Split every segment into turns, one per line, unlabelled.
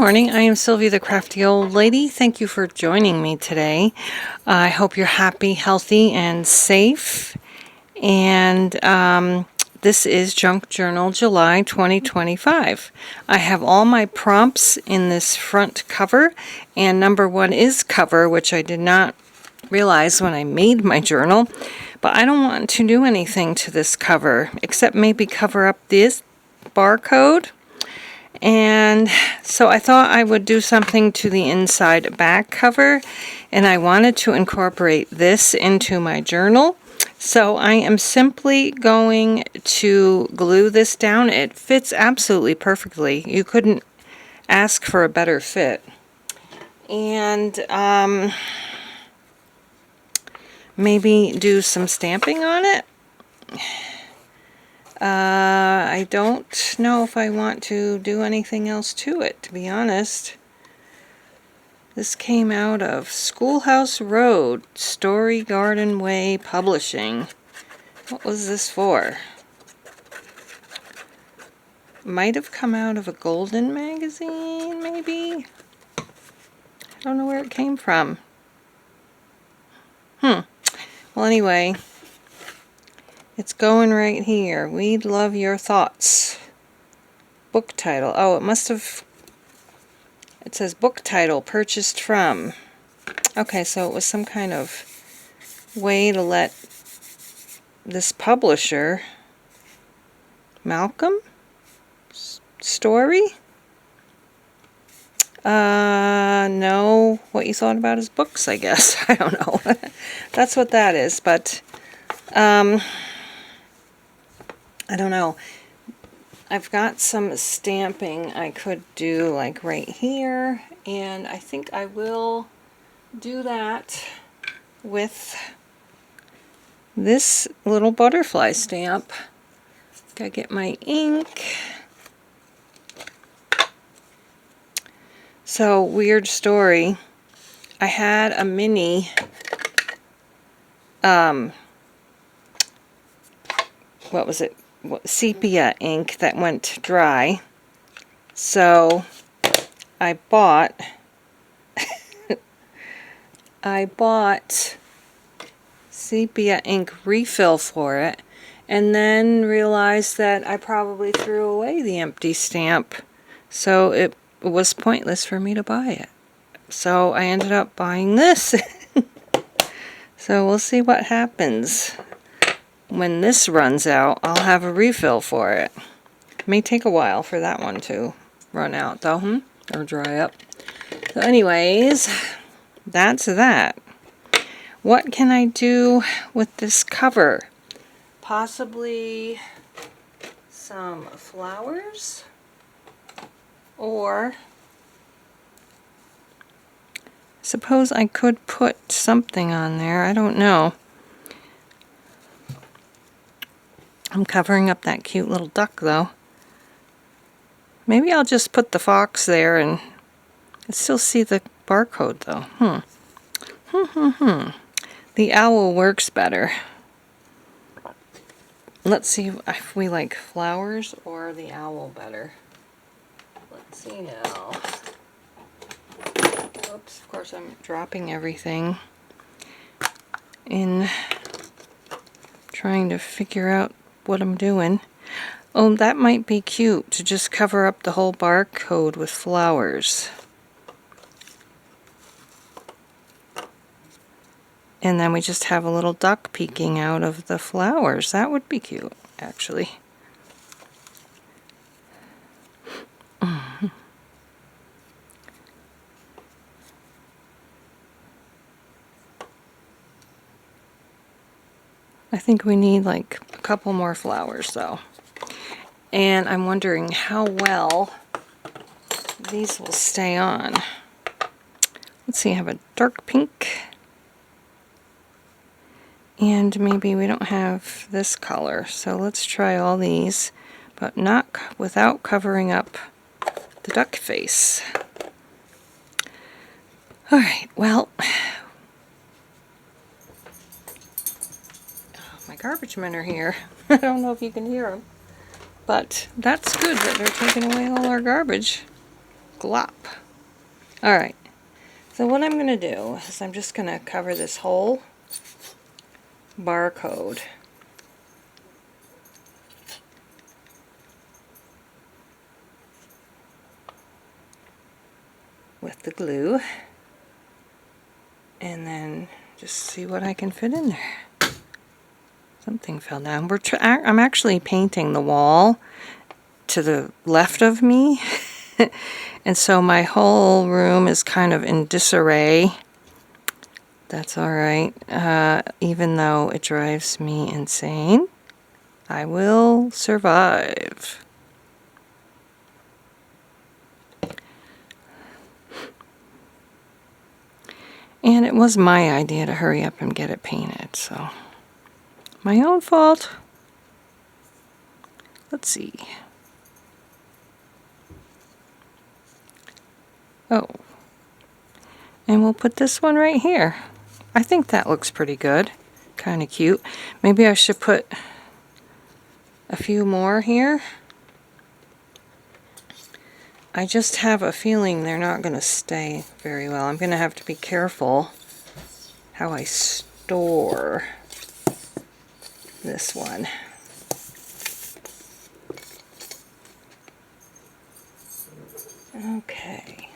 morning. I am Sylvia, the crafty old lady. Thank you for joining me today. I hope you're happy, healthy, and safe. And this is Junk Journal July 2025. I have all my prompts in this front cover, and number one is cover, which I did not realize when I made my journal. But I don't want to do anything to this cover, except maybe cover up this barcode. And so I thought I would do something to the inside back cover, and I wanted to incorporate this into my journal. So I am simply going to glue this down. It fits absolutely perfectly. You couldn't ask for a better fit. And maybe do some stamping on it. I don't know if I want to do anything else to it, to be honest. This came out of Schoolhouse Road, Story Garden Way Publishing. What was this for? Might have come out of a Golden magazine, maybe? I don't know where it came from. Well, anyway, it's going right here. We'd love your thoughts. Book title. Oh, it must have... It says book title, purchased from. Okay, so it was some kind of way to let this publisher, Malcolm Story, know what you thought about his books, I guess. I don't know. That's what that is, but I don't know. I've got some stamping I could do like right here, and I think I will do that with this little butterfly stamp. Gotta get my ink. So, weird story. I had a mini what was it? Sepia ink that went dry. So I bought sepia ink refill for it, and then realized that I probably threw away the empty stamp, so it was pointless for me to buy it. So I ended up buying this. So we'll see what happens. When this runs out, I'll have a refill for it. It may take a while for that one to run out, though, or dry up. So anyways, that's that. What can I do with this cover? Possibly some flowers, or suppose I could put something on there. I don't know. I'm covering up that cute little duck, though. Maybe I'll just put the fox there and still see the barcode, though. The owl works better. Let's see if we like flowers or the owl better. Let's see now. Oops, of course I'm dropping everything in trying to figure out what I'm doing. Oh, that might be cute to just cover up the whole barcode with flowers. And then we just have a little duck peeking out of the flowers. That would be cute, actually. I think we need like a couple more flowers, though. And I'm wondering how well these will stay on. Let's see, I have a dark pink. And maybe we don't have this color, so let's try all these, but not without covering up the duck face. Alright, well, my garbage men are here. I don't know if you can hear them, but that's good that they're taking away all our garbage. glop. Alright, so what I'm going to do is I'm just going to cover this whole barcode with the glue, and then just see what I can fit in there. Something fell down. I'm actually painting the wall to the left of me, and so my whole room is kind of in disarray. That's alright, even though it drives me insane. I will survive. And it was my idea to hurry up and get it painted, so my own fault. Let's see. Oh, and we'll put this one right here. I think that looks pretty good. Kind of cute. Maybe I should put a few more here. I just have a feeling they're not going to stay very well. I'm going to have to be careful how I store this one. Okay.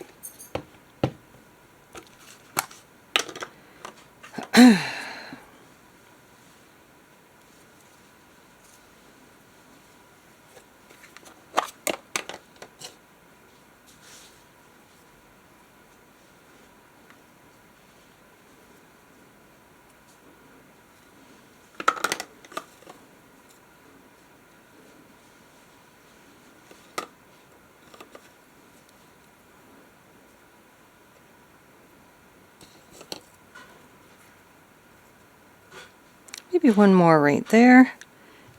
Maybe one more right there,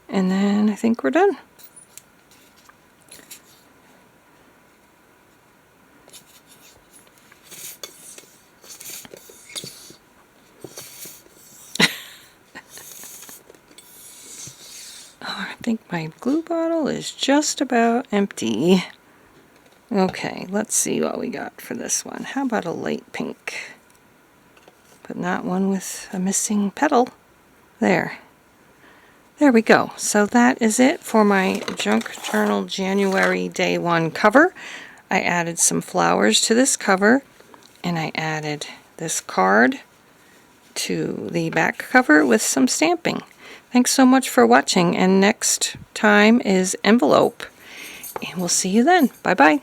and then I think we're done. I think my glue bottle is just about empty. Okay, let's see what we got for this one. How about a light pink? But not one with a missing petal. There. There we go. So that is it for my Junk Journal January Day 1 cover. I added some flowers to this cover, and I added this card to the back cover with some stamping. Thanks so much for watching, and next time is envelope. And we'll see you then. Bye-bye.